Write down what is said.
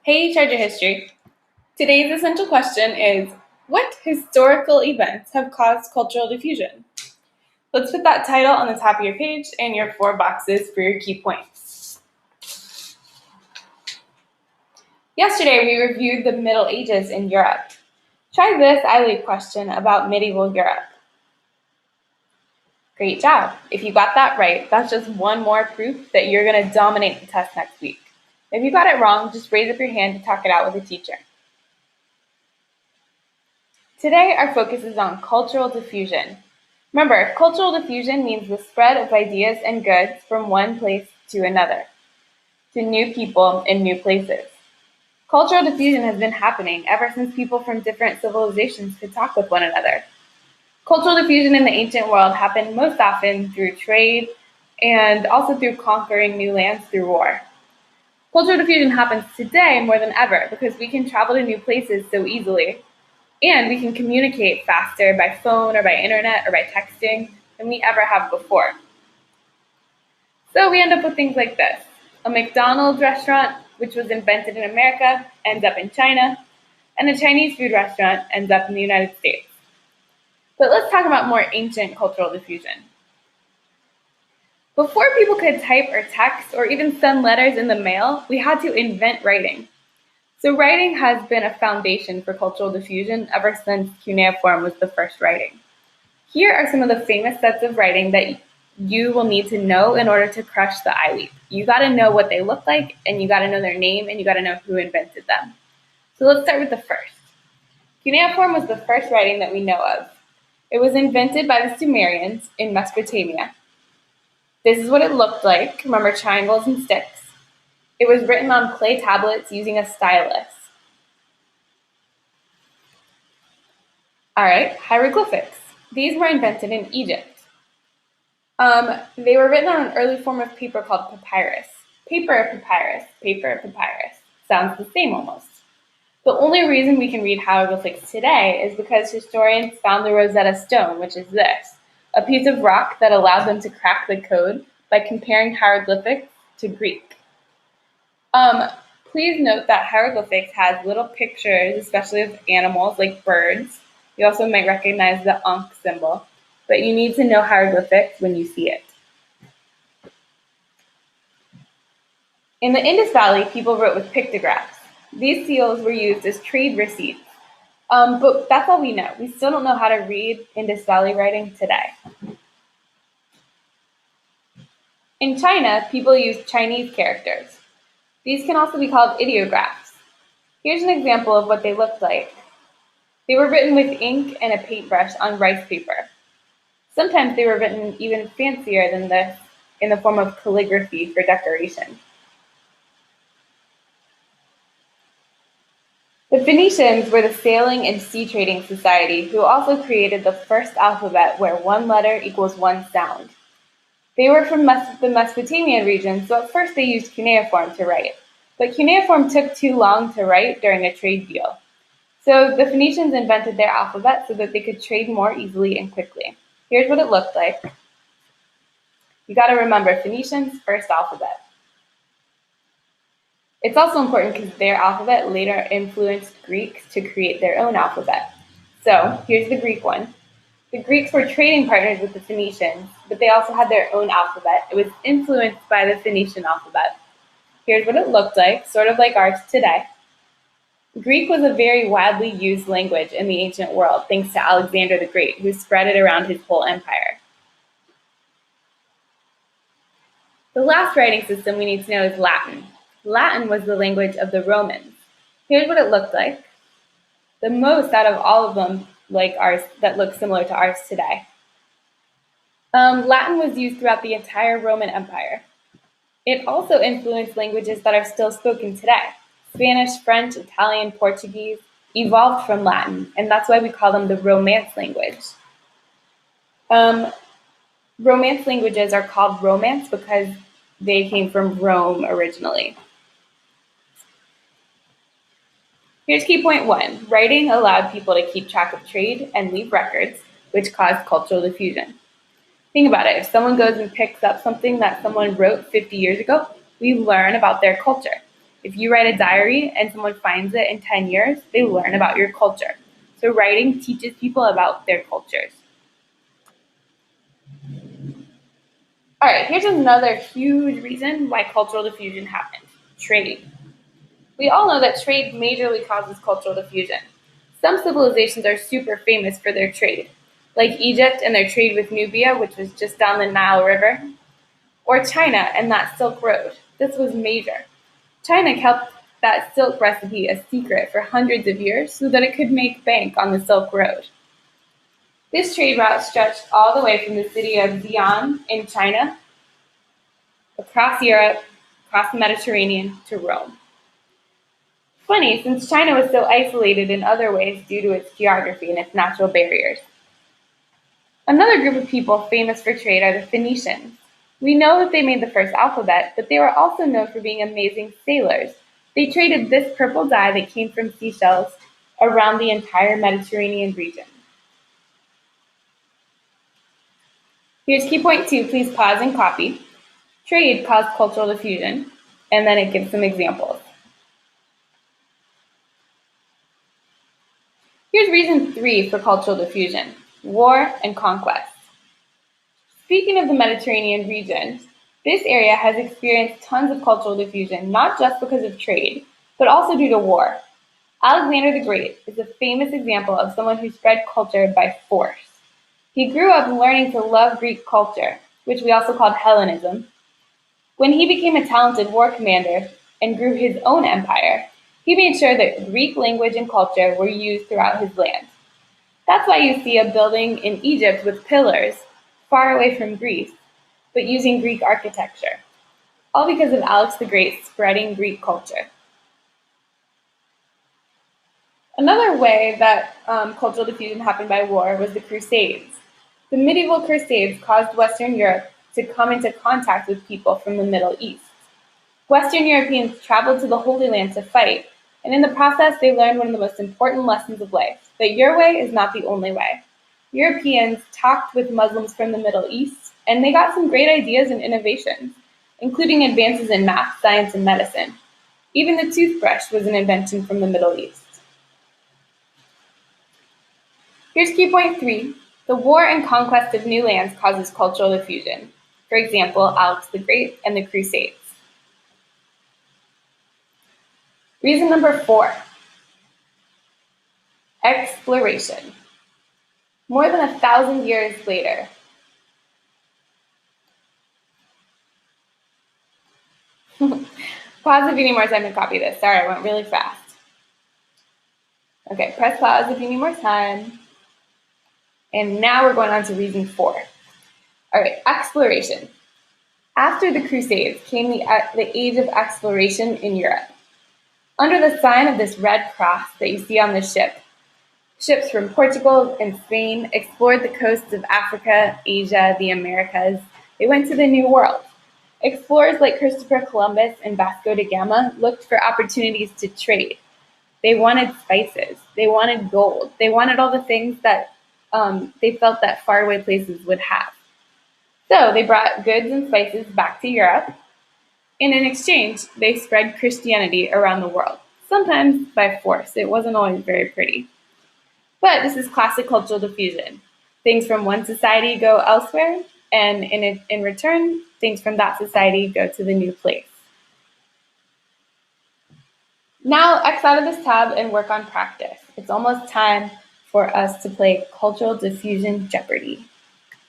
Hey, Treasure History. Today's essential question is, what historical events have caused cultural diffusion? Let's put that title on the top of your page and your 4 boxes for your key points. Yesterday, we reviewed the Middle Ages in Europe. Try this ILEAP question about medieval Europe. Great job. If you got that right, that's just one more proof that you're going to dominate the test next week. If you got it wrong, just raise up your hand to talk it out with a teacher. Today, our focus is on cultural diffusion. Remember, cultural diffusion means the spread of ideas and goods from one place to another, to new people in new places. Cultural diffusion has been happening ever since people from different civilizations could talk with one another. Cultural diffusion in the ancient world happened most often through trade and also through conquering new lands through war. Cultural diffusion happens today more than ever because we can travel to new places so easily. And we can communicate faster by phone or by internet or by texting than we ever have before. So we end up with things like this. A McDonald's restaurant, which was invented in America, ends up in China, and a Chinese food restaurant ends up in the United States. But let's talk about more ancient cultural diffusion. Before people could type or text or even send letters in the mail, we had to invent writing. So writing has been a foundation for cultural diffusion ever since cuneiform was the first writing. Here are some of the famous sets of writing that you will need to know in order to crush the ILEAP. You got to know what they look like, and you got to know their name, and you got to know who invented them. So let's start with the first. Cuneiform was the first writing that we know of. It was invented by the Sumerians in Mesopotamia. This is what it looked like. Remember, triangles and sticks. It was written on clay tablets using a stylus. All right, hieroglyphics. These were invented in Egypt. They were written on an early form of paper called papyrus. Paper papyrus. Sounds the same almost. The only reason we can read hieroglyphics today is because historians found the Rosetta Stone, which is this, a piece of rock that allowed them to crack the code by comparing hieroglyphics to Greek. Please note that hieroglyphics has little pictures, especially of animals like birds. You also might recognize the Ankh symbol, but you need to know hieroglyphics when you see it. In the Indus Valley, people wrote with pictographs. These seals were used as trade receipts, but that's all we know. We still don't know how to read Indus Valley writing today. In China, people use Chinese characters. These can also be called ideographs. Here's an example of what they looked like. They were written with ink and a paintbrush on rice paper. Sometimes they were written even fancier than this in the form of calligraphy for decoration. The Phoenicians were the sailing and sea trading society who also created the first alphabet where one letter equals one sound. They were from the Mesopotamian region, so at first they used cuneiform to write. But cuneiform took too long to write during a trade deal. So the Phoenicians invented their alphabet so that they could trade more easily and quickly. Here's what it looked like. You got to remember Phoenicians' first alphabet. It's also important because their alphabet later influenced Greeks to create their own alphabet. So here's the Greek one. The Greeks were trading partners with the Phoenicians, but they also had their own alphabet. It was influenced by the Phoenician alphabet. Here's what it looked like, sort of like ours today. Greek was a very widely used language in the ancient world, thanks to Alexander the Great, who spread it around his whole empire. The last writing system we need to know is Latin. Latin was the language of the Romans. Here's what it looked like. The most out of all of them like ours that look similar to ours today. Latin was used throughout the entire Roman Empire. It also influenced languages that are still spoken today. Spanish, French, Italian, Portuguese evolved from Latin, and that's why we call them the Romance language. Romance languages are called Romance because they came from Rome originally. Here's key point 1. Writing allowed people to keep track of trade and leave records, which caused cultural diffusion. Think about it. If someone goes and picks up something that someone wrote 50 years ago, we learn about their culture. If you write a diary and someone finds it in 10 years, they learn about your culture. So writing teaches people about their cultures. All right, here's another huge reason why cultural diffusion happened: trade. We all know that trade majorly causes cultural diffusion. Some civilizations are super famous for their trade, like Egypt and their trade with Nubia, which was just down the Nile River, or China and that Silk Road. This was major. China kept that silk recipe a secret for hundreds of years so that it could make bank on the Silk Road. This trade route stretched all the way from the city of Xi'an in China, across Europe, across the Mediterranean to Rome. Funny, since China was so isolated in other ways due to its geography and its natural barriers. Another group of people famous for trade are the Phoenicians. We know that they made the first alphabet, but they were also known for being amazing sailors. They traded this purple dye that came from seashells around the entire Mediterranean region. Here's key point 2. Please pause and copy. Trade caused cultural diffusion, and then it gives some examples. Here's reason 3 for cultural diffusion: war and conquest. Speaking of the Mediterranean region, this area has experienced tons of cultural diffusion, not just because of trade, but also due to war. Alexander the Great is a famous example of someone who spread culture by force. He grew up learning to love Greek culture, which we also called Hellenism. When he became a talented war commander and grew his own empire, he made sure that Greek language and culture were used throughout his land. That's why you see a building in Egypt with pillars, far away from Greece, but using Greek architecture, all because of Alex the Great spreading Greek culture. Another way that cultural diffusion happened by war was the Crusades. The medieval Crusades caused Western Europe to come into contact with people from the Middle East. Western Europeans traveled to the Holy Land to fight, and in the process they learned one of the most important lessons of life: that your way is not the only way. Europeans talked with Muslims from the Middle East, and they got some great ideas and innovations, including advances in math, science, and medicine. Even the toothbrush was an invention from the Middle East. Here's key point 3. The war and conquest of new lands causes cultural diffusion. For example, Alex the Great and the Crusades. Reason number 4, exploration. More than 1,000 years later, pause if you need more time to copy this. Sorry, I went really fast. Okay, press pause if you need more time. And now we're going on to reason 4. All right, exploration. After the Crusades came the age of exploration in Europe. Under the sign of this red cross that you see on the ship, ships from Portugal and Spain explored the coasts of Africa, Asia, the Americas. They went to the New World. Explorers like Christopher Columbus and Vasco da Gama looked for opportunities to trade. They wanted spices. They wanted gold. They wanted all the things that they felt that faraway places would have. So they brought goods and spices back to Europe, and in exchange, they spread Christianity around the world, sometimes by force. It wasn't always very pretty. But this is classic cultural diffusion. Things from one society go elsewhere, and in return, things from that society go to the new place. Now, X out of this tab and work on practice. It's almost time for us to play Cultural Diffusion Jeopardy!